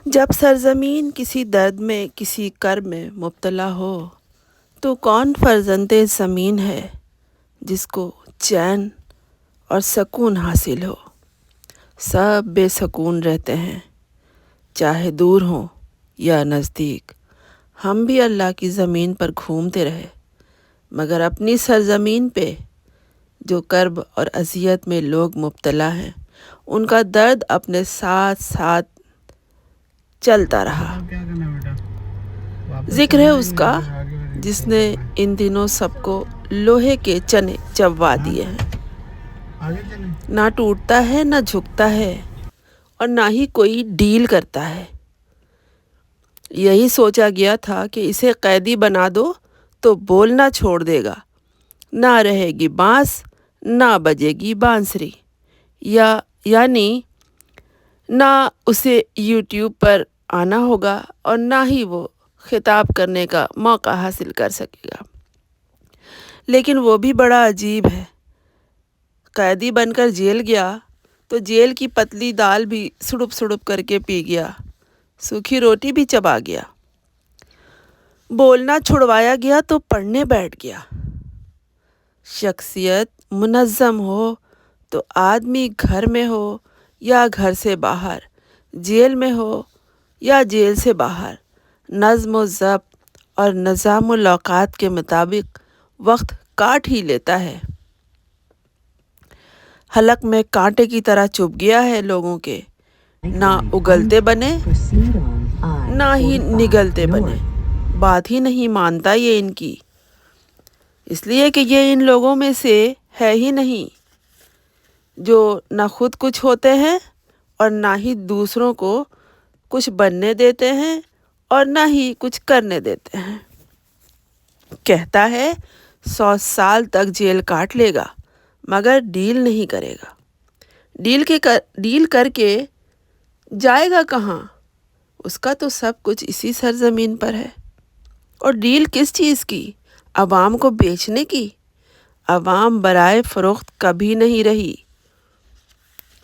جب سرزمین کسی درد میں کسی کرب میں مبتلا ہو تو کون فرزند زمین ہے جس کو چین اور سکون حاصل ہو۔ سب بے سکون رہتے ہیں، چاہے دور ہوں یا نزدیک۔ ہم بھی اللہ کی زمین پر گھومتے رہے، مگر اپنی سرزمین پہ جو کرب اور اذیت میں لوگ مبتلا ہیں ان کا درد اپنے ساتھ ساتھ چلتا رہا۔ ذکر ہے اس کا جس نے ان دنوں سب کو لوہے کے چنے چبوا دیے ہیں۔ نہ ٹوٹتا ہے نہ جھکتا ہے اور نہ ہی کوئی ڈیل کرتا ہے۔ یہی سوچا گیا تھا کہ اسے قیدی بنا دو تو بولنا چھوڑ دے گا، نہ رہے گی بانس نہ بجے گی بانسری، یعنی نہ اسے یوٹیوب پر آنا ہوگا اور نہ ہی وہ خطاب کرنے کا موقع حاصل کر سکے گا۔ لیکن وہ بھی بڑا عجیب ہے، قیدی بن کر جیل گیا تو جیل کی پتلی دال بھی سڑپ سڑپ کر کے پی گیا، سوکھی روٹی بھی چبا گیا۔ بولنا چھڑوایا گیا تو پڑھنے بیٹھ گیا۔ شخصیت منظم ہو تو آدمی گھر میں ہو یا گھر سے باہر، جیل میں ہو یا جیل سے باہر، نظم و ضبط اور نظام الاوقات کے مطابق وقت کاٹ ہی لیتا ہے۔ حلق میں کانٹے کی طرح چبھ گیا ہے لوگوں کے، نہ اگلتے بنے نہ ہی نگلتے بنے۔ بات ہی نہیں مانتا یہ ان کی، اس لیے کہ یہ ان لوگوں میں سے ہے ہی نہیں جو نہ خود کچھ ہوتے ہیں اور نہ ہی دوسروں کو کچھ بننے دیتے ہیں اور نہ ہی کچھ کرنے دیتے ہیں۔ کہتا ہے 100 سال تک جیل کاٹ لے گا مگر ڈیل نہیں کرے گا۔ ڈیل کر کے جائے گا کہاں؟ اس کا تو سب کچھ اسی سرزمین پر ہے۔ اور ڈیل کس چیز کی؟ عوام کو بیچنے کی۔ عوام برائے فروخت کبھی نہیں رہی،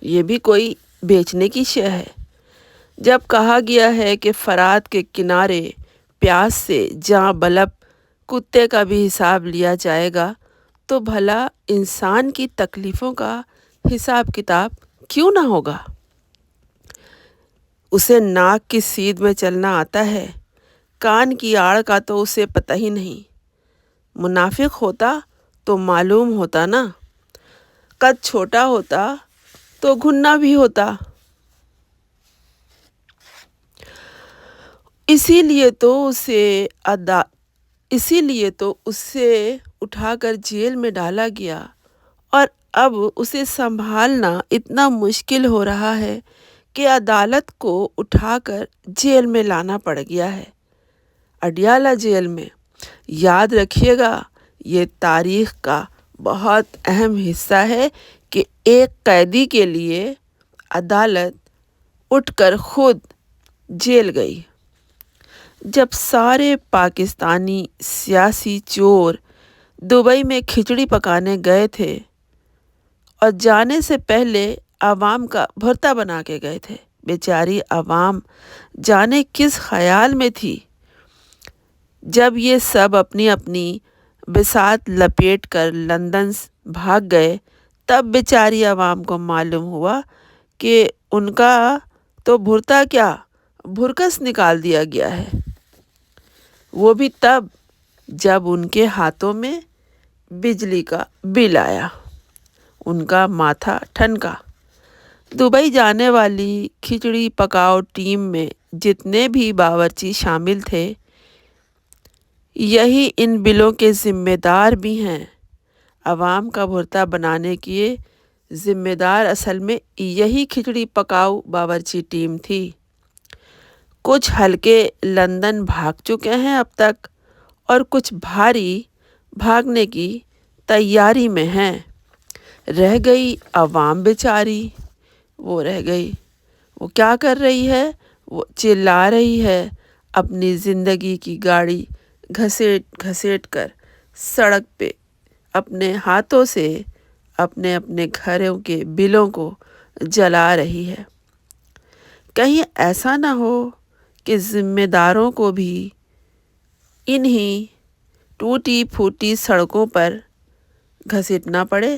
یہ بھی کوئی بیچنے کی شے ہے۔ جب کہا گیا ہے کہ فرات کے کنارے پیاس سے جاں بلب کتے کا بھی حساب لیا جائے گا تو بھلا انسان کی تکلیفوں کا حساب کتاب کیوں نہ ہوگا؟ اسے ناک کی سیدھ میں چلنا آتا ہے، کان کی آڑ کا تو اسے پتہ ہی نہیں۔ منافق ہوتا تو معلوم ہوتا نا، قد چھوٹا ہوتا تو گھننا بھی ہوتا۔ اسی لیے تو اسے اٹھا کر جیل میں ڈالا گیا اور اب اسے سنبھالنا اتنا مشکل ہو رہا ہے کہ عدالت کو اٹھا کر جیل میں لانا پڑ گیا ہے، اڈیالہ جیل میں۔ یاد رکھیے گا، یہ تاریخ کا بہت اہم حصہ ہے کہ ایک قیدی کے لیے عدالت اٹھ کر خود جیل گئی۔ جب سارے پاکستانی سیاسی چور دبئی میں کھچڑی پکانے گئے تھے اور جانے سے پہلے عوام کا بھرتا بنا کے گئے تھے، بیچاری عوام جانے کس خیال میں تھی۔ جب یہ سب اپنی اپنی بساط لپیٹ کر لندن بھاگ گئے تب بیچاری عوام کو معلوم ہوا کہ ان کا تو بھرتا کیا بھرکس نکال دیا گیا ہے، وہ بھی تب جب ان کے ہاتھوں میں بجلی کا بل آیا، ان کا ماتھا ٹھنکا۔ دبئی جانے والی کھچڑی پکاؤ ٹیم میں جتنے بھی باورچی شامل تھے، یہی ان بلوں کے ذمہ دار بھی ہیں۔ عوام کا بھرتا بنانے کی ذمہ دار اصل میں یہی کھچڑی پکاؤ باورچی ٹیم تھی۔ کچھ ہلکے لندن بھاگ چکے ہیں اب تک اور کچھ بھاری بھاگنے کی تیاری میں ہیں۔ رہ گئی عوام بیچاری، وہ رہ گئی، وہ کیا کر رہی ہے؟ وہ چلا رہی ہے، اپنی زندگی کی گاڑی گھسیٹ گھسیٹ کر سڑک پہ اپنے ہاتھوں سے اپنے گھروں کے بلوں کو جلا رہی ہے۔ کہیں ایسا نہ ہو کہ ذمہ داروں کو بھی انہی ٹوٹی پھوٹی سڑکوں پر گھسیٹنا پڑے،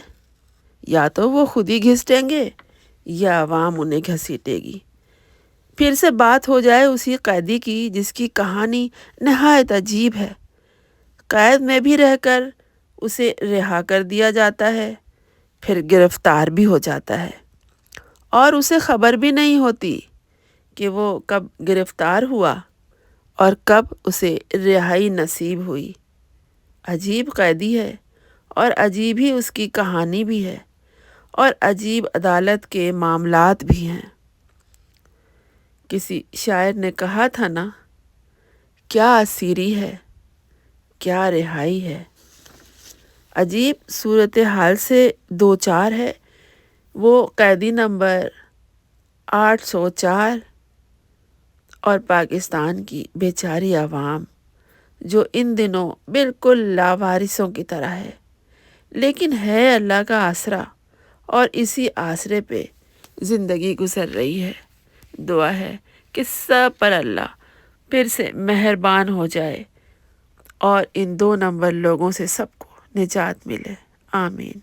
یا تو وہ خود ہی گھسٹیں گے یا عوام انہیں گھسیٹے گی۔ پھر سے بات ہو جائے اسی قیدی کی جس کی کہانی نہایت عجیب ہے۔ قید میں بھی رہ کر اسے رہا کر دیا جاتا ہے، پھر گرفتار بھی ہو جاتا ہے، اور اسے خبر بھی نہیں ہوتی کہ وہ کب گرفتار ہوا اور کب اسے رہائی نصیب ہوئی۔ عجیب قیدی ہے، اور عجیب ہی اس کی کہانی بھی ہے، اور عجیب عدالت کے معاملات بھی ہیں۔ کسی شاعر نے کہا تھا نا، کیا اسیری ہے، کیا رہائی ہے۔ عجیب صورتحال سے دوچار ہے وہ قیدی نمبر 804 اور پاکستان کی بیچاری عوام، جو ان دنوں بالکل لاوارثوں کی طرح ہے، لیکن ہے اللہ کا آسرا، اور اسی آسرے پہ زندگی گزر رہی ہے۔ دعا ہے کہ سب پر اللہ پھر سے مہربان ہو جائے اور ان 2 نمبر لوگوں سے سب کو نجات ملے۔ آمین۔